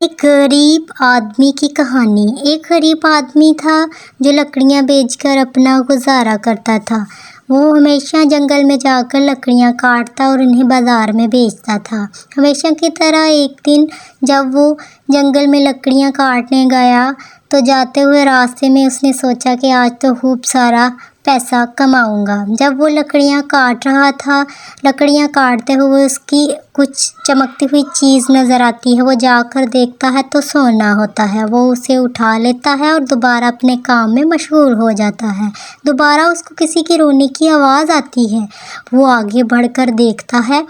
ایک غریب آدمی کی کہانی۔ ایک غریب آدمی تھا جو لکڑیاں بیچ کر اپنا گزارا کرتا تھا۔ وہ ہمیشہ جنگل میں جا کر لکڑیاں کاٹتا اور انہیں بازار میں بیچتا تھا۔ ہمیشہ کی طرح ایک دن جب وہ جنگل میں لکڑیاں کاٹنے گیا تو جاتے ہوئے راستے میں اس نے سوچا کہ آج تو خوب سارا پیسہ کماؤں گا۔ جب وہ لکڑیاں کاٹ رہا تھا، لکڑیاں کاٹتے ہوئے اس کی کچھ چمکتی ہوئی چیز نظر آتی ہے۔ وہ جا کر دیکھتا ہے تو سونا ہوتا ہے۔ وہ اسے اٹھا لیتا ہے اور دوبارہ اپنے کام میں مشغول ہو جاتا ہے۔ دوبارہ اس کو کسی کے رونے کی آواز آتی ہے۔ وہ آگے بڑھ کر دیکھتا ہے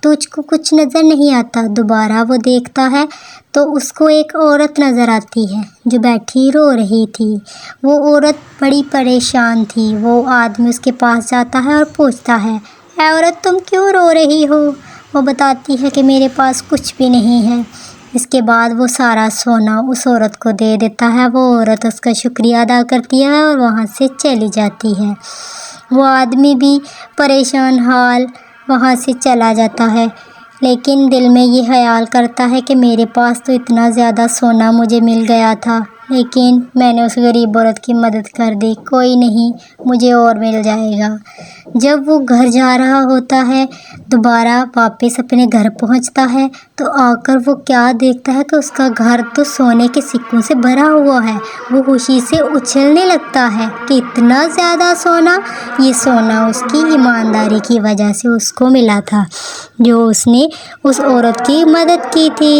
تو اس کو کچھ نظر نہیں آتا۔ دوبارہ وہ دیکھتا ہے تو اس کو ایک عورت نظر آتی ہے جو بیٹھی رو رہی تھی۔ وہ عورت بڑی پریشان تھی۔ وہ آدمی اس کے پاس جاتا ہے اور پوچھتا ہے، اے عورت، تم کیوں رو رہی ہو؟ وہ بتاتی ہے کہ میرے پاس کچھ بھی نہیں ہے۔ اس کے بعد وہ سارا سونا اس عورت کو دے دیتا ہے۔ وہ عورت اس کا شکریہ ادا کرتی ہے اور وہاں سے چلی جاتی ہے۔ وہ آدمی بھی پریشان حال وہاں سے چلا جاتا ہے، لیکن دل میں یہ خیال کرتا ہے کہ میرے پاس تو اتنا زیادہ سونا مجھے مل گیا تھا، لیکن میں نے اس غریب عورت کی مدد کر دی۔ کوئی نہیں، مجھے اور مل جائے گا۔ جب وہ گھر جا رہا ہوتا ہے، دوبارہ واپس اپنے گھر پہنچتا ہے تو آ کر وہ کیا دیکھتا ہے کہ اس کا گھر تو سونے کے سکوں سے بھرا ہوا ہے۔ وہ خوشی سے اچھلنے لگتا ہے کہ اتنا زیادہ سونا! یہ سونا اس کی ایمانداری کی وجہ سے اس کو ملا تھا، جو اس نے اس عورت کی مدد کی تھی۔